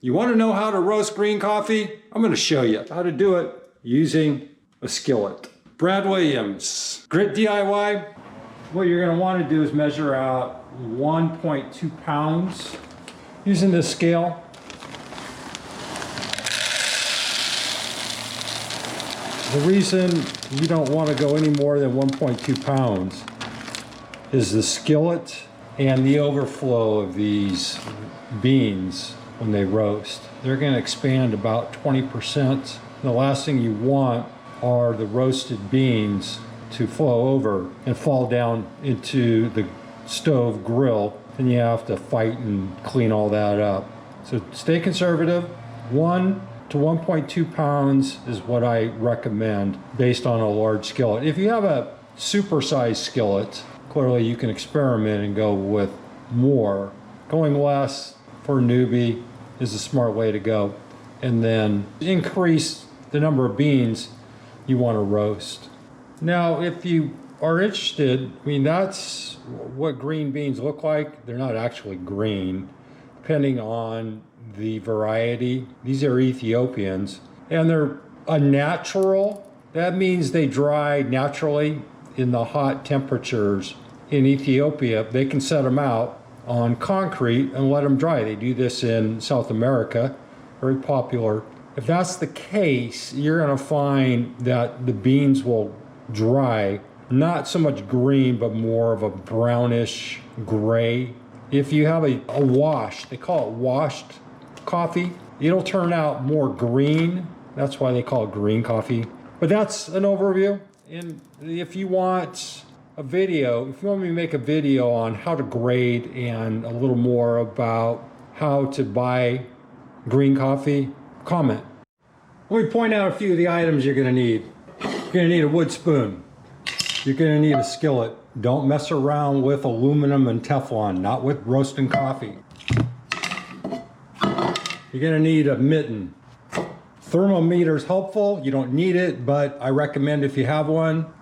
You want to know how to roast green coffee? I'm going to show you how to do it using a skillet. Brad Williams, Grit DIY. What you're going to want to do is measure out 1.2 pounds using this scale. The reason you don't want to go any more than 1.2 pounds is the skillet and the overflow of these beans when they roast. They're going to expand about 20%. The last thing you want are the roasted beans to flow over and fall down into the stove grill. Then you have to fight and clean all that up. So stay conservative. 1 to 1.2 pounds is what I recommend based on a large skillet. If you have a supersized skillet, clearly you can experiment and go with more. Going less for a newbie is a smart way to go. And then increase the number of beans you want to roast. Now, if you are interested, I mean, that's what green beans look like. They're not actually green, depending on the variety. These are Ethiopians, and they're unnatural. That means they dry naturally in the hot temperatures in Ethiopia. They can set them out on concrete and let them dry. They do this in South America, very popular. If that's the case, you're going to find that the beans will dry, not so much green, but more of a brownish gray. If you have a wash, they call it washed coffee, it'll turn out more green. That's why they call it green coffee. But that's an overview. And if you want a video, if you want me to make a video on how to grade and a little more about how to buy green coffee, comment. Let me point out a few of the items you're going to need. You're going to need a wood spoon. You're going to need a skillet. Don't mess around with aluminum and Teflon, not with roasting coffee. You're going to need a mitten. Thermometer is helpful. You don't need it, but I recommend if you have one.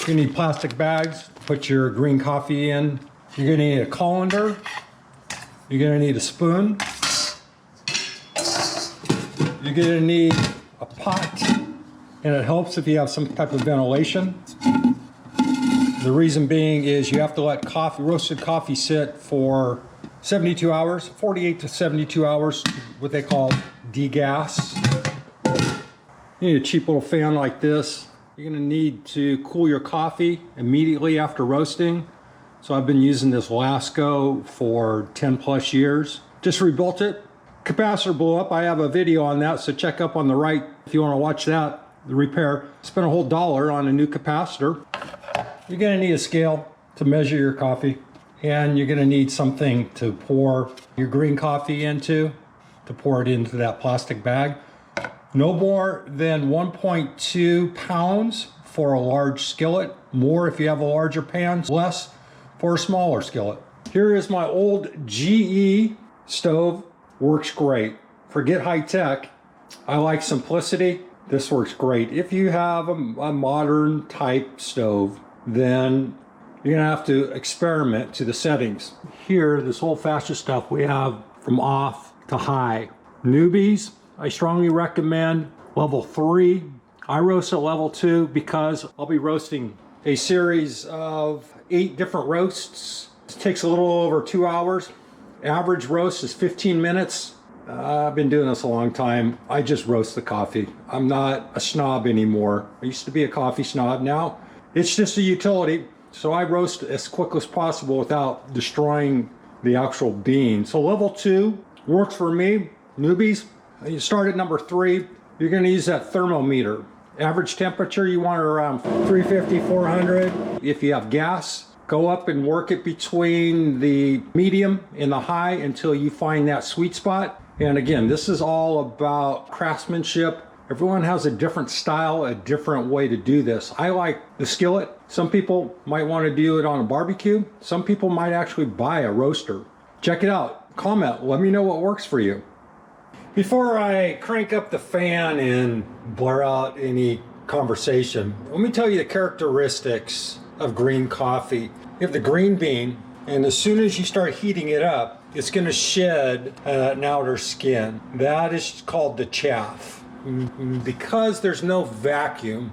You need plastic bags to put your green coffee in. You're going to need a colander. You're going to need a spoon. You're going to need a pot, and it helps if you have some type of ventilation. The reason being is you have to let roasted coffee sit for 72 hours, 48 to 72 hours, what they call degas. You need a cheap little fan like this. You're going to need to cool your coffee immediately after roasting. So I've been using this Lasco for 10 plus years. Just rebuilt it. Capacitor blew up. I have a video on that, so check up on the right if you want to watch that, the repair. Spent a whole $1 on a new capacitor. You're going to need a scale to measure your coffee, and you're going to need something to pour your green coffee into, to pour it into that plastic bag. No more than 1.2 pounds for a large skillet. More if you have a larger pan, less for a smaller skillet. Here is my old GE stove. Works great. Forget high tech. I like simplicity. This works great. If you have a modern type stove, then you're gonna have to experiment to the settings. Here, this old-fashioned stuff, we have from off to high. Newbies, I strongly recommend level 3. I roast at level 2 because I'll be roasting a series of 8 different roasts. It takes a little over 2 hours. Average roast is 15 minutes. I've been doing this a long time. I just roast the coffee. I'm not a snob anymore. I used to be a coffee snob. Now it's just a utility. So I roast as quick as possible without destroying the actual bean. So level 2 works for me. Newbies, you start at number 3. You're going to use that thermometer. Average temperature, you want it around 350, 400. If you have gas, go up and work it between the medium and the high until you find that sweet spot. And again, this is all about craftsmanship. Everyone has a different style, a different way to do this. I like the skillet. Some people might want to do it on a barbecue. Some people might actually buy a roaster. Check it out. Comment. Let me know what works for you. Before I crank up the fan and blur out any conversation, let me tell you the characteristics of green coffee. You have the green bean, and as soon as you start heating it up, it's going to shed an outer skin. That is called the chaff. Because there's no vacuum,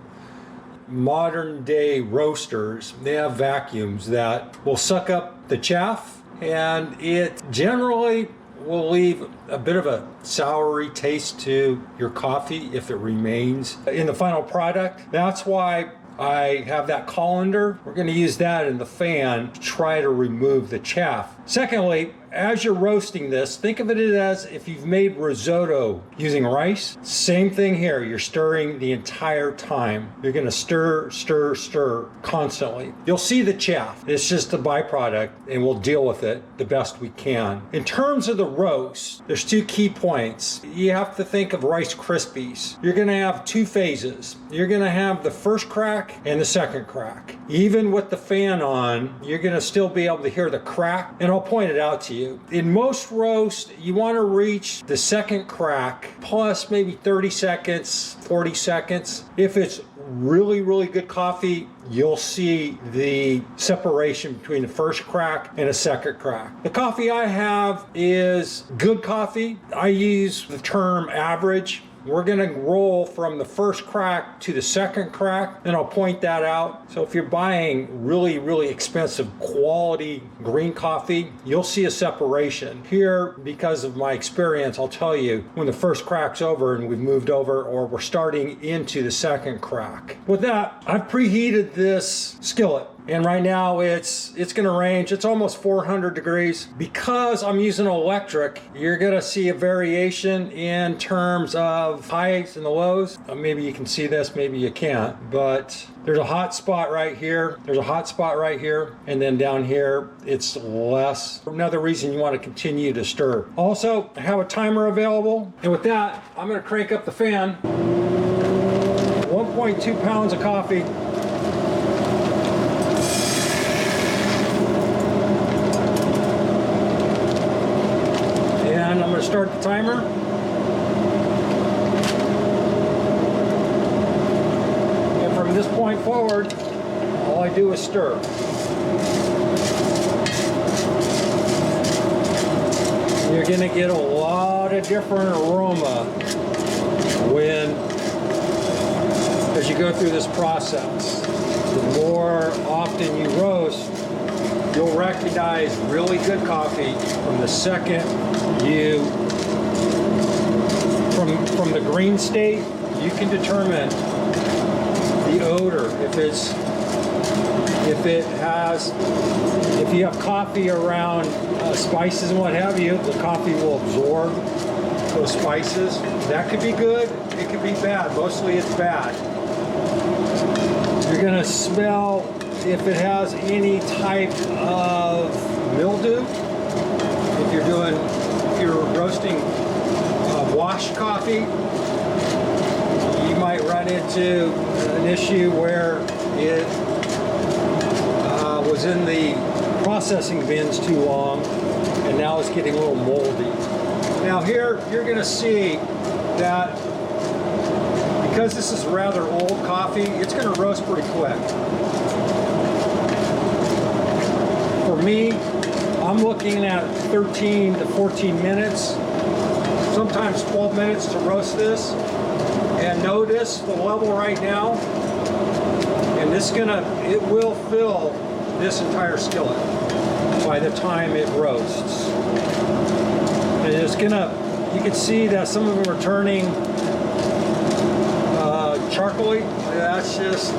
modern day roasters, they have vacuums that will suck up the chaff, and it generally will leave a bit of a soury taste to your coffee if it remains in the final product. That's why I have that colander. We're going to use that in the fan to try to remove the chaff. Secondly, as you're roasting this, think of it as if you've made risotto using rice. Same thing here. You're stirring the entire time. You're going to stir, stir, stir constantly. You'll see the chaff. It's just a byproduct, and we'll deal with it the best we can. In terms of the roast, there's two key points. You have to think of Rice Krispies. You're going to have two phases. You're going to have the first crack and the second crack. Even with the fan on, you're going to still be able to hear the crack, and I'll point it out to you. In most roasts, you want to reach the second crack plus maybe 30 seconds, 40 seconds. If it's really, really good coffee, you'll see the separation between the first crack and a second crack. The coffee I have is good coffee. I use the term average. We're going to roll from the first crack to the second crack, and I'll point that out. So if you're buying really, really expensive quality green coffee, you'll see a separation. Here, because of my experience, I'll tell you when the first crack's over and we've moved over, or we're starting into the second crack. With that, I've preheated this skillet. And right now it's going to range, it's almost 400 degrees. Because I'm using electric, you're going to see a variation in terms of highs and the lows. Maybe you can see this, maybe you can't. But there's a hot spot right here. There's a hot spot right here. And then down here, it's less. Another reason you want to continue to stir. Also, I have a timer available. And with that, I'm going to crank up the fan. 1.2 pounds of coffee. I'm going to start the timer. And from this point forward, all I do is stir. You're going to get a lot of different aroma as you go through this process. The more often you roast, you'll recognize really good coffee from the second from the green state. You can determine the odor. If you have coffee around spices and what have you, the coffee will absorb those spices. That could be good, it could be bad. Mostly it's bad. You're gonna smell if it has any type of mildew. If you're roasting washed coffee, you might run into an issue where it was in the processing bins too long, and now it's getting a little moldy. Now here, you're going to see that because this is rather old coffee, it's going to roast pretty quick. For me, I'm looking at 13 to 14 minutes, sometimes 12 minutes to roast this. And notice the level right now, and it will fill this entire skillet by the time it roasts. And you can see that some of them are turning charcoaly. That's just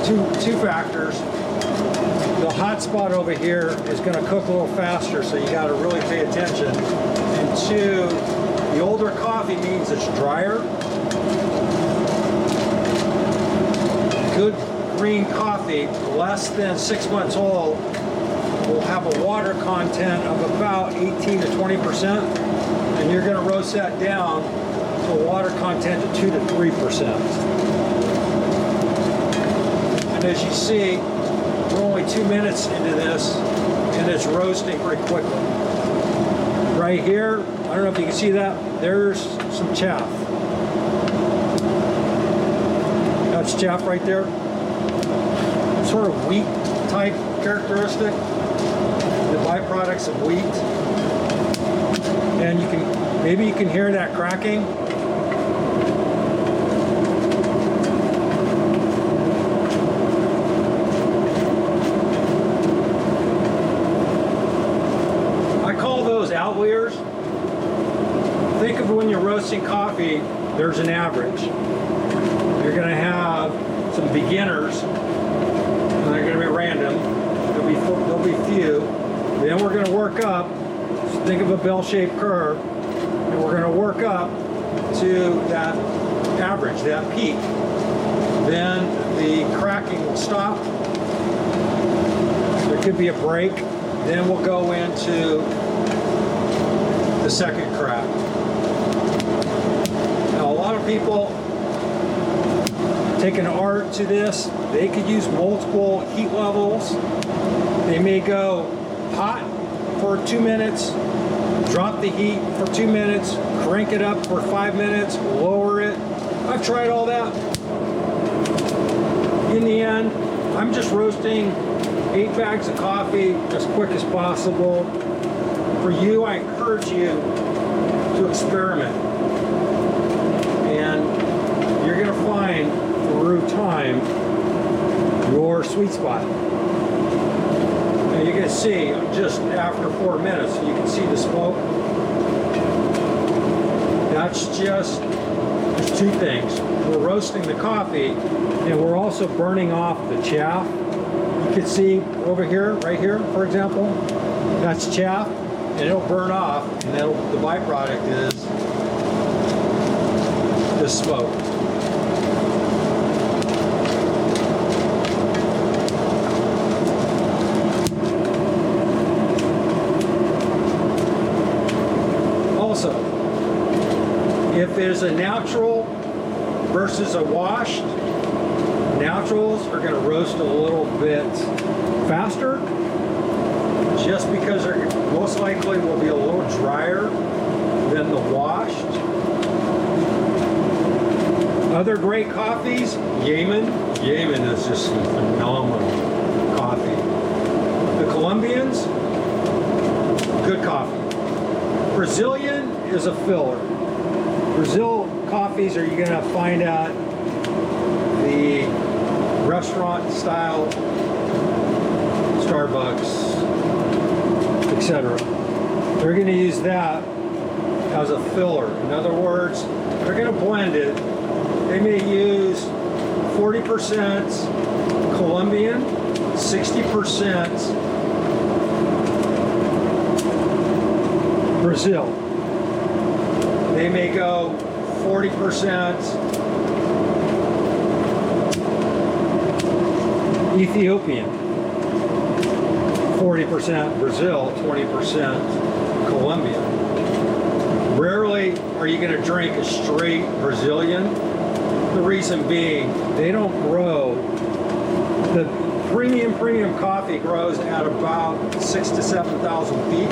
two factors. The hot spot over here is going to cook a little faster, so you got to really pay attention. And two, the older coffee means it's drier. Good green coffee, less than 6 months old, will have a water content of about 18 to 20%, and you're going to roast that down to a water content of 2 to 3%. And as you see, we're only 2 minutes into this, and it's roasting pretty quickly. Right here, I don't know if you can see that, there's some chaff. That's chaff right there. Sort of wheat type characteristic. The byproducts of wheat. and maybe you can hear that cracking. I call those outliers. Think of when you're roasting coffee, there's an average. You're going to have some beginners, and they're going to be random. There'll be few. Then we're going to work up. So think of a bell-shaped curve, and we're going to work up to that average, that peak. Then the cracking will stop. There could be a break. Then we'll go into the second crack. Now, a lot of people take an art to this. They could use multiple heat levels. They may go hot for 2 minutes, drop the heat for 2 minutes, crank it up for 5 minutes, lower it. I've tried all that. In the end, I'm just roasting 8 bags of coffee as quick as possible. For you, I encourage you to experiment. And you're going to find through time your sweet spot. Now you can see I'm just after 4 minutes, you can see the smoke. That's just, there's 2 things. We're roasting the coffee and we're also burning off the chaff. You can see over here, right here, for example, that's chaff, and it'll burn off, and the byproduct is the smoke. Also, if there's a natural versus a washed, naturals are going to roast a little bit faster, just because they're most likely will be a little drier than the washed. Other great coffees, Yemen. Yemen is just some phenomenal coffee. The Colombians, good coffee. Brazilian is a filler. Brazil coffees are you going to find at the restaurant style, Starbucks, etc. They're going to use that as a filler. In other words, they're going to blend it. They may use 40% Colombian, 60% Brazil. They may go 40% Ethiopian, 40% Brazil, 20% Colombia. Rarely are you going to drink a straight Brazilian. The reason being, they don't grow. The premium coffee grows at about 6,000 to 7,000 feet.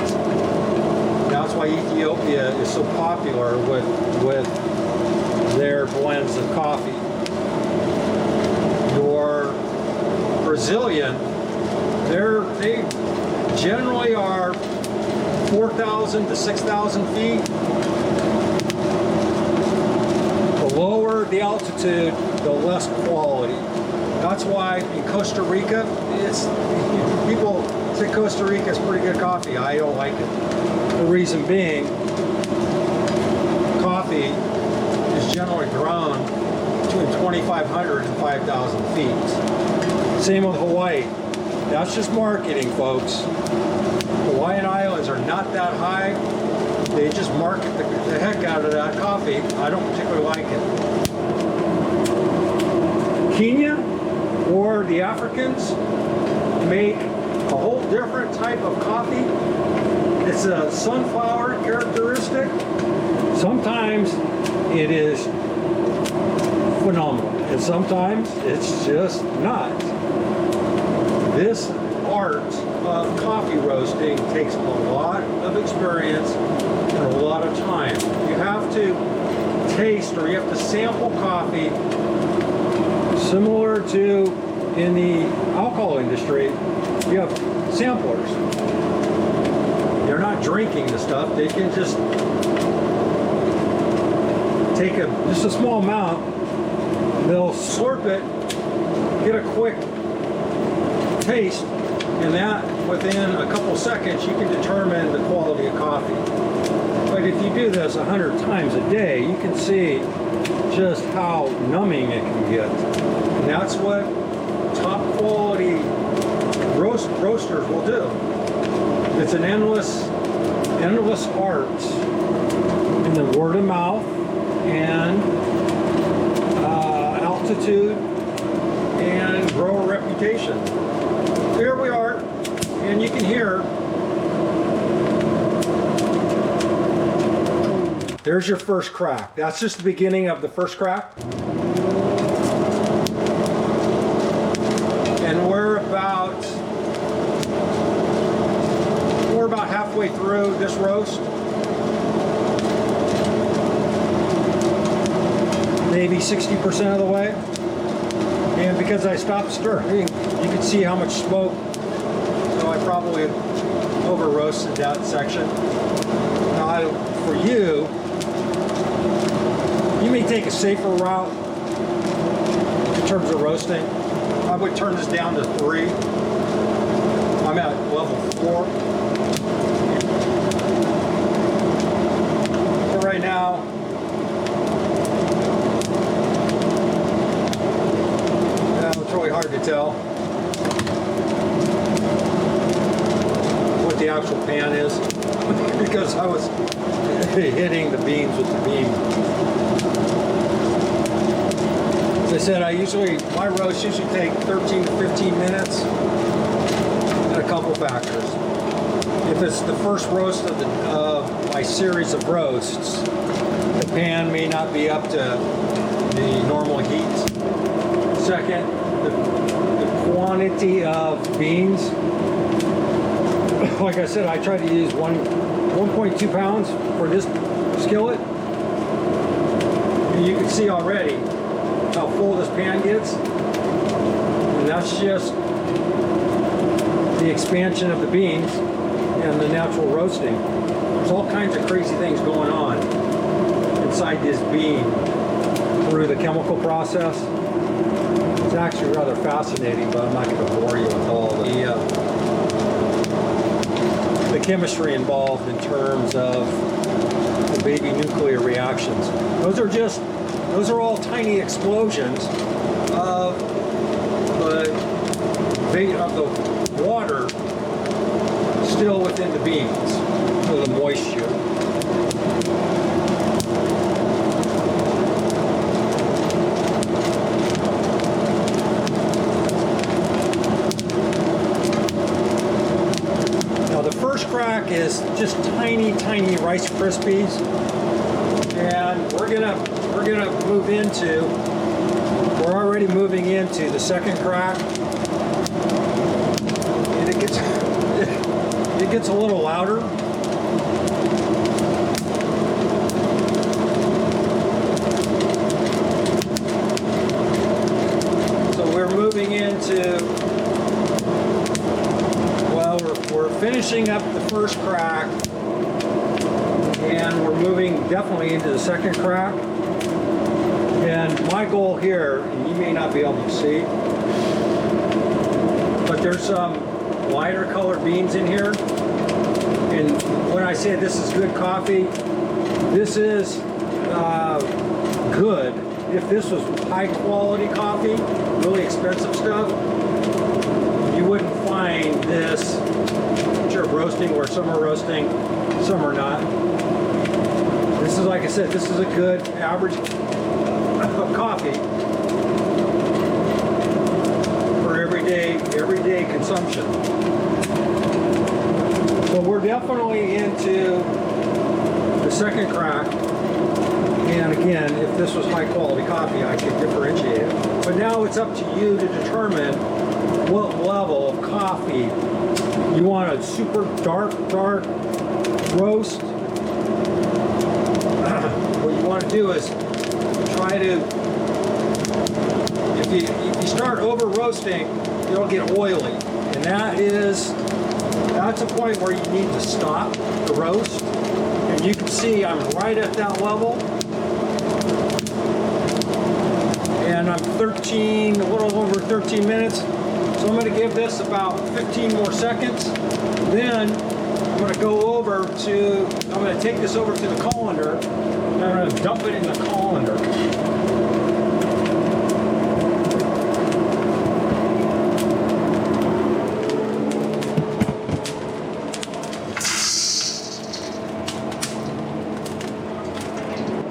That's why Ethiopia is so popular with their blends of coffee. Your Brazilian, they generally are 4,000 to 6,000 feet. The lower the altitude, the less quality. That's why in Costa Rica, people say Costa Rica is pretty good coffee. I don't like it. The reason being, coffee is generally grown between 2,500 and 5,000 feet. Same with Hawaii. That's just marketing, folks. Hawaiian Islands are not that high. They just market the heck out of that coffee. I don't particularly like it. Kenya or the Africans make a whole different type of coffee. It's a sunflower characteristic. Sometimes it is phenomenal, and sometimes it's just not. This art of coffee roasting takes a lot of experience and a lot of time. You have to taste, or you have to sample coffee, similar to in the alcohol industry. You have samplers. You they're not drinking the stuff. They can just take just a small amount. They'll slurp it, get a quick taste, and that within a couple seconds you can determine the quality of coffee. But if you do this 100 times a day, you can see just how numbing it can get. And that's what top quality roasters will do. It's an endless art in the word of mouth and altitude and grower reputation. Here we are, and you can hear. There's your first crack. That's just the beginning of the first crack. And we're about halfway through this roast. Maybe 60% of the way. And because I stopped stirring, you can see how much smoke. So I probably over roasted that section. Now, for you may take a safer route in terms of roasting. I would turn this down to 3. I'm at level 4. But right now, it's really hard to tell what the actual pan is because I was hitting the beans with the beam. As I said, my roasts usually take 13 to 15 minutes, and a couple factors. If it's the first roast of my series of roasts, the pan may not be up to the normal heat. Second, the quantity of beans. Like I said, I try to use 1.2 pounds for this skillet. And you can see already how full this pan gets. And that's just the expansion of the beans and the natural roasting. There's all kinds of crazy things going on inside this bean through the chemical process. It's actually rather fascinating, but I'm not going to bore you with all the chemistry involved in terms of the baby nuclear reactions. Those are all tiny explosions of the water still within the beans, so the moisture. First crack is just tiny Rice Krispies, and we're already moving into the second crack, and it gets a little louder. So we're moving into, we're finishing up the first crack, and we're moving definitely into the second crack. And my goal here, and you may not be able to see, but there's some lighter colored beans in here. And when I say this is good coffee, this is good. If this was high quality coffee, really expensive stuff, you wouldn't find this roasting where some are roasting, some are not. This is, like I said, this is a good average coffee for everyday consumption. So we're definitely into the second crack. And again, if this was high quality coffee, I could differentiate it. But now it's up to you to determine what level of coffee you want. A super dark roast. What you want to do is try to, if you start over roasting, it'll get oily, and that's that's a point where you need to stop the roast. And you can see I'm right at that level. And I'm a little over 13 minutes. So I'm going to give this about 15 more seconds. Then I'm going to take this over to the colander, and I'm going to dump it in the colander.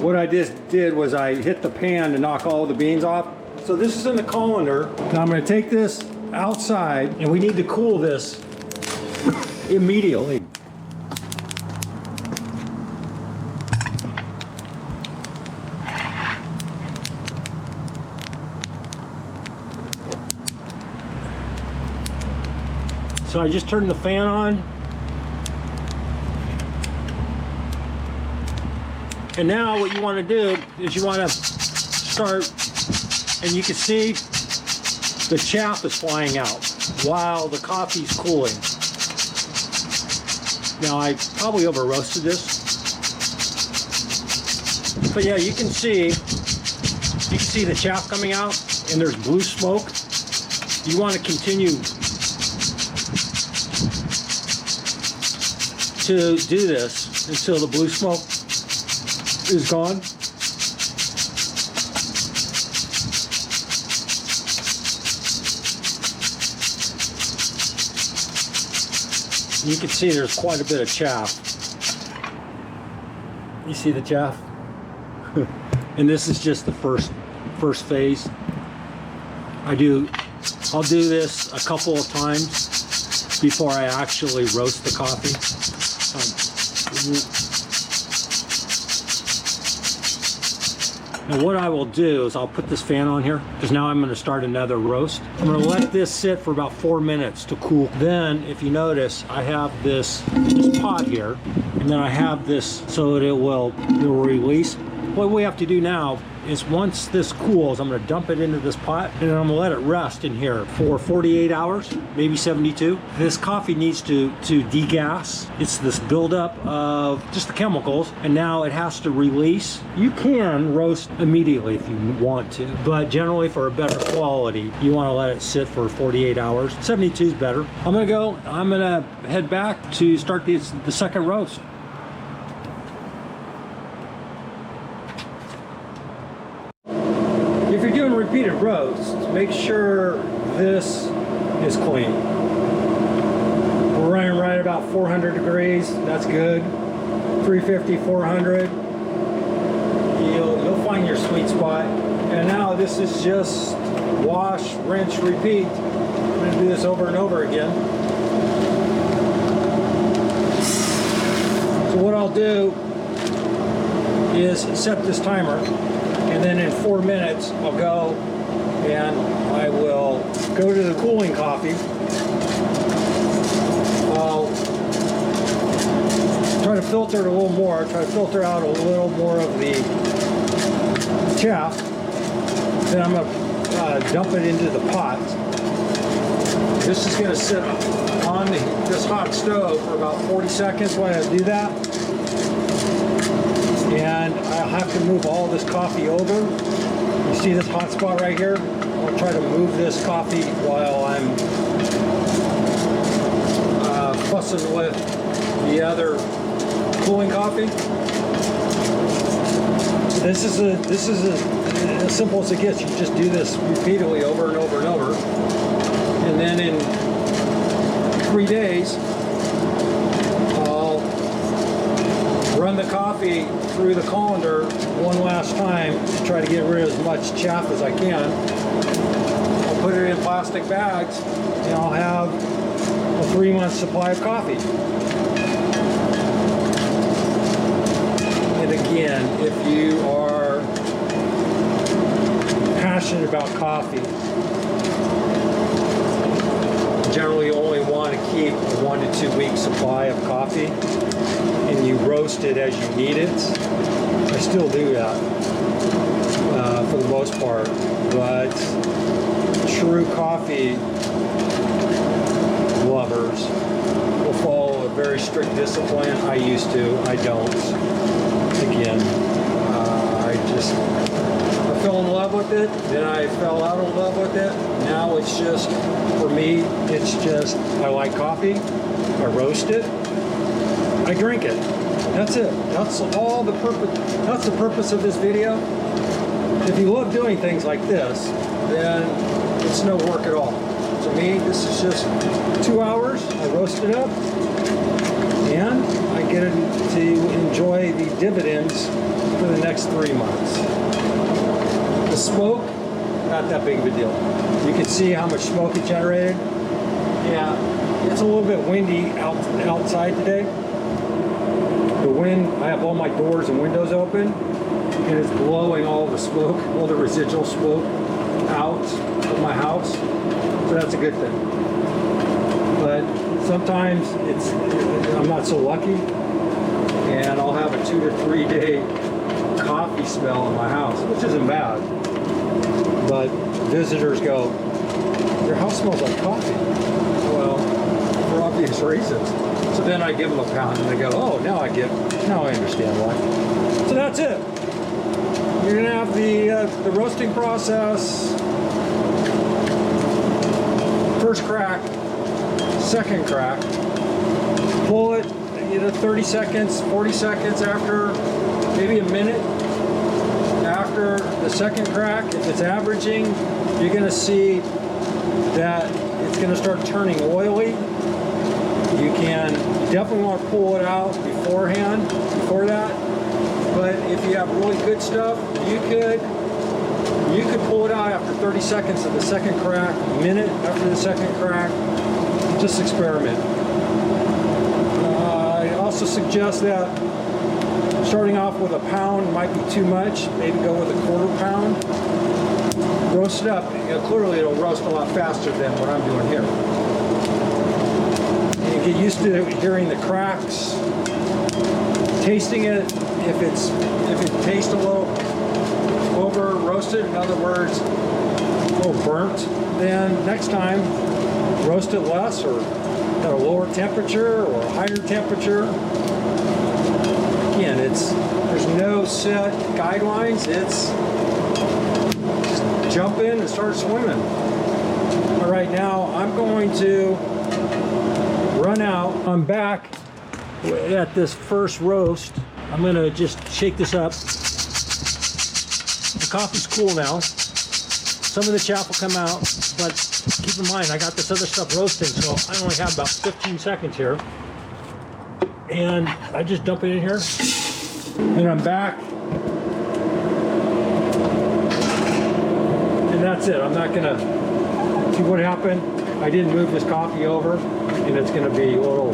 What I just did was I hit the pan to knock all the beans off. So this is in the colander. Now I'm going to take this outside, and we need to cool this immediately. So I just turned the fan on. And now what you want to do is you want to start, and you can see the chaff is flying out while the coffee's cooling. Now I probably over roasted this, but yeah, you can see the chaff coming out, and there's blue smoke. You want to continue to do this until the blue smoke is gone. You can see there's quite a bit of chaff. You see the chaff? And this is just the first phase. I'll do this a couple of times before I actually roast the coffee. Now what I will do is I'll put this fan on here, because now I'm going to start another roast. I'm going to let this sit for about 4 minutes to cool. Then, if you notice, I have this pot here, and then I have this so that it will release. What we have to do now is once this cools, I'm going to dump it into this pot, and then I'm going to let it rest in here for 48 hours, maybe 72. This coffee needs to degas. It's this buildup of just the chemicals, and now it has to release. You can roast immediately if you want to, but generally for a better quality, you want to let it sit for 48 hours. 72 is better. I'm going to head back to start the second roast. If you're doing repeated roasts, make sure this is clean. We're running right about 400 degrees. That's good. 350, 400. You'll find your sweet spot. And now this is just wash, rinse, repeat. I'm going to do this over and over again. So what I'll do is set this timer. And then in 4 minutes, I'll go and I will go to the cooling coffee. I'll try to filter it a little more, try to filter out a little more of the chaff. Then I'm going to dump it into the pot. This is going to sit on this hot stove for about 40 seconds while I do that. And I'll have to move all this coffee over. You see this hot spot right here? I'll try to move this coffee while I'm fussing with the other cooling coffee. This is as simple as it gets. You just do this repeatedly over and over and over. And then in 3 days, I'll run the coffee through the colander one last time to try to get rid of as much chaff as I can. I'll put it in plastic bags, and I'll have a 3-month supply of coffee. And again, if you are passionate about coffee, generally only want to keep a 1 to 2 week supply of coffee, and you roast it as you need it. I still do that for the most part, but true coffee will lovers will follow a very strict discipline. I used to, I don't. Again, I fell in love with it, then I fell out of love with it. Now it's just, for me, it's just, I like coffee, I roast it, I drink it. That's it. That's all the purpose. That's the purpose of this video. If you love doing things like this, then it's no work at all. To me, this is just 2 hours. I roast it up, and I get to enjoy the dividends for the next 3 months. The smoke, not that big of a deal. You can see how much smoke it generated. Yeah, it's a little bit windy outside today. The wind, I have all my doors and windows open, and it's blowing all the smoke, all the residual smoke out of my house. So that's a good thing. But sometimes I'm not so lucky, and I'll have a 2 to 3 day coffee smell in my house, which isn't bad. But visitors go, your house smells like coffee. Well, for obvious reasons. So then I give them a pound and they go, oh, now I understand why. So that's it. You're gonna have the roasting process. First crack, second crack. Pull it, 30 seconds, 40 seconds after, maybe a minute after the second crack. If it's averaging, you're gonna see that it's gonna start turning oily. You definitely want to pull it out before that. But if you have really good stuff, you could pull it out after 30 seconds of the second crack, a minute after the second crack. Just experiment. I also suggest that starting off with a pound might be too much. Maybe go with a 1/4 pound. Roast it up. Clearly it'll roast a lot faster than what I'm doing here. Get used to hearing the cracks, tasting it. If it tastes a little over roasted, in other words, a little burnt, then next time roast it less or at a lower temperature or a higher temperature. Again, there's no set guidelines. It's just jump in and start swimming. All right, now I'm going to run out. I'm back at this first roast. I'm gonna just shake this up. The coffee's cool now. Some of the chaff will come out, but keep in mind I got this other stuff roasting, so I only have about 15 seconds here. And I just dump it in here, and I'm back. And that's it. I'm not gonna see what happened. I didn't move this coffee over, and it's going to be a little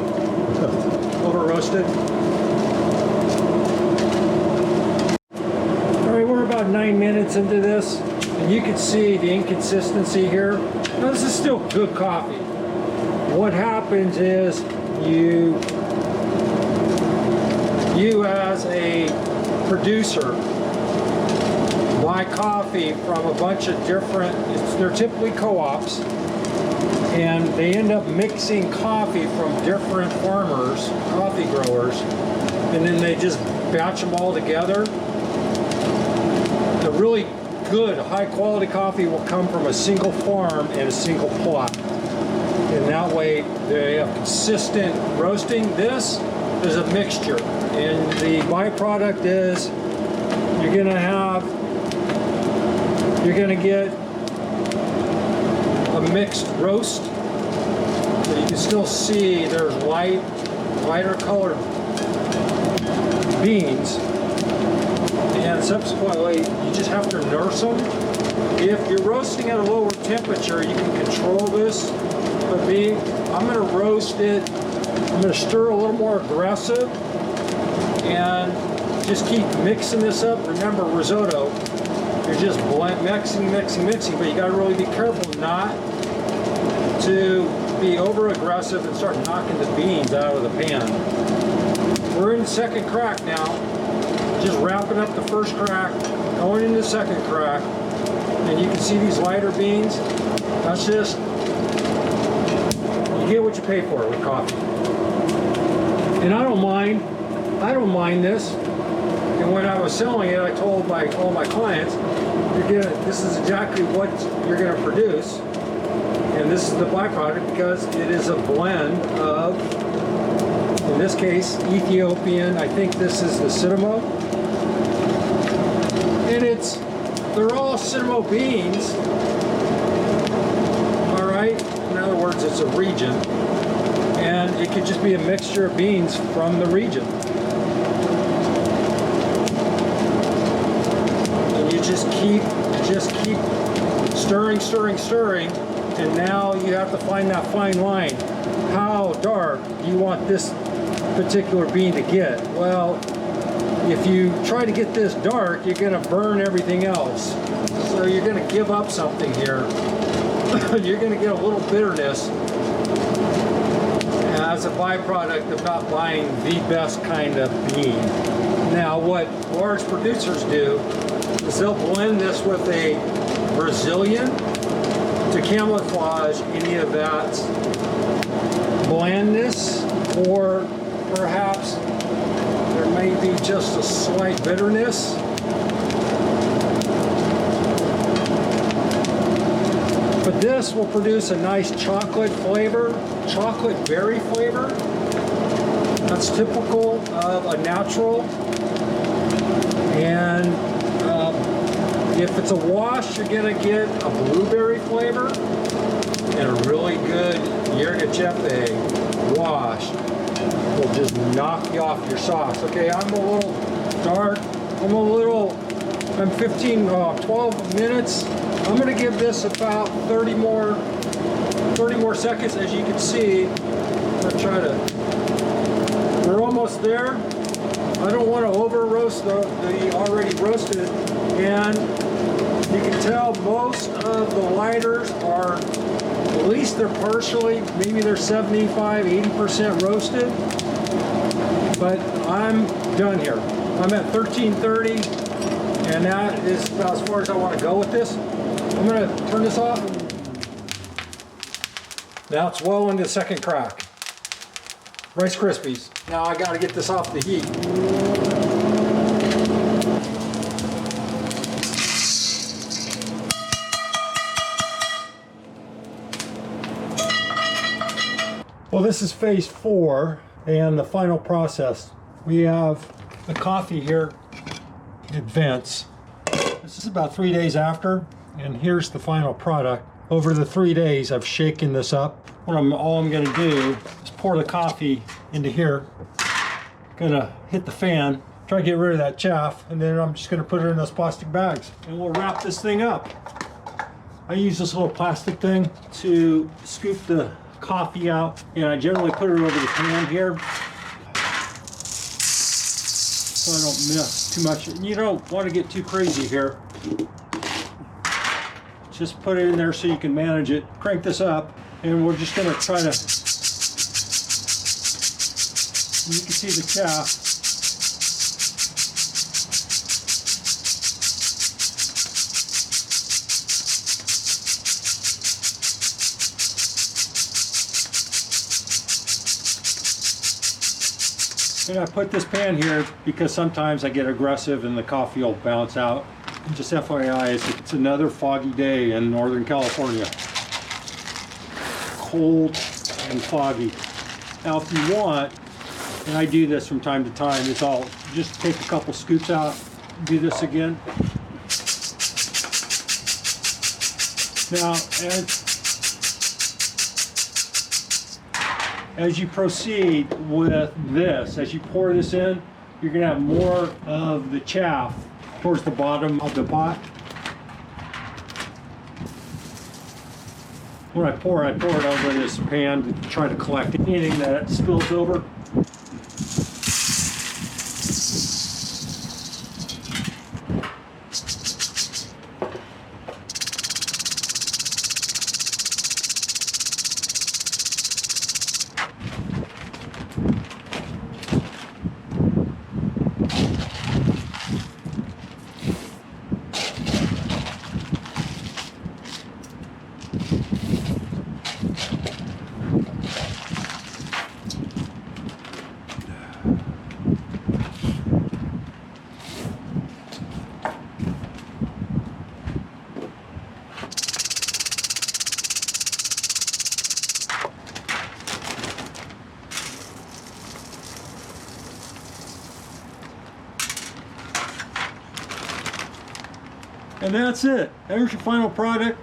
over roasted. All right, we're about 9 minutes into this, and you can see the inconsistency here. Now, this is still good coffee. What happens is you as a producer buy coffee from a bunch of different, they're typically co-ops, and they end up mixing coffee from different farmers, coffee growers, and then they just batch them all together. The really good, high quality coffee will come from a single farm and a single plot. And that way they have consistent roasting. This is a mixture, and the byproduct is you're gonna get a mixed roast. So you can still see there's lighter colored beans, and subsequently you just have to nurse them. If you're roasting at a lower temperature, you can control this. But me, I'm gonna roast it, I'm gonna stir a little more aggressive and just keep mixing this up. Remember, risotto, you're just mixing, but you gotta really be careful not to be over aggressive and start knocking the beans out of the pan. We're in the second crack now. Just wrapping up the first crack, going into the second crack, and you can see these lighter beans. That's just, you get what you pay for with coffee. And I don't mind this. And when I was selling it, I told all my clients, this is exactly what you're gonna produce. And this is the byproduct because it is a blend of, in this case, Ethiopian, I think this is the Cinnamo. And they're all Cinnamo beans, all right? In other words, it's a region. And it could just be a mixture of beans from the region. And you just keep stirring, and now you have to find that fine line. How dark do you want this particular bean to get? Well, if you try to get this dark, you're going to burn everything else. So you're going to give up something here. You're going to get a little bitterness as a byproduct of not buying the best kind of bean. Now, what large producers do is they'll blend this with a Brazilian to camouflage any of that blandness, or perhaps there may be just a slight bitterness. But this will produce a nice chocolate flavor, chocolate berry flavor. That's typical of a natural. And if it's a wash, you're gonna get a blueberry flavor, and a really good Yirgacheffe wash will just knock you off your socks. Okay, I'm a little dark. I'm 12 minutes. I'm gonna give this about 30 more seconds. As you can see, we're almost there. I don't want to over roast the already roasted, and you can tell most of the lighters are, at least they're partially, maybe they're 75, 80% roasted, but I'm done here. I'm at 1330, and that is about as far as I want to go with this. I'm going to turn this off. Now it's well into the second crack. Rice Krispies. Now I got to get this off the heat. Well, this is phase 4 and the final process. We have the coffee here at Vence. This is about 3 days after, and here's the final product. Over the 3 days, I've shaken this up. All I'm gonna do is pour the coffee into here. Gonna hit the fan, try to get rid of that chaff, and then I'm just gonna put it in those plastic bags. And we'll wrap this thing up. I use this little plastic thing to scoop the coffee out, and I generally put it over the pan here so I don't miss too much. And you don't want to get too crazy here. Just put it in there so you can manage it. Crank this up, and we're just going to try to, you can see the chaff. And I put this pan here because sometimes I get aggressive and the coffee will bounce out. Just FYI, it's another foggy day in Northern California. Cold and foggy. Now if you want, and I do this from time to time, is I'll just take a couple scoops out, do this again. Now, as you proceed with this, as you pour this in, you're gonna have more of the chaff towards the bottom of the pot. When I pour it over this pan to try to collect anything that spills over. And that's it. There's your final product.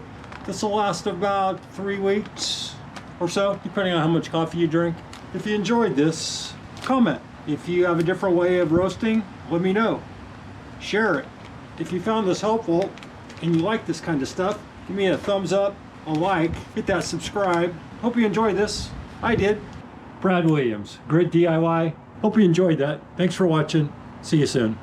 This will last about 3 weeks or so, depending on how much coffee you drink. If you enjoyed this, comment. If you have a different way of roasting, let me know. Share it. If you found this helpful and you like this kind of stuff, give me a thumbs up, a like, hit that subscribe. Hope you enjoyed this. I did. Brad Williams, Grit DIY. Hope you enjoyed that. Thanks for watching. See you soon.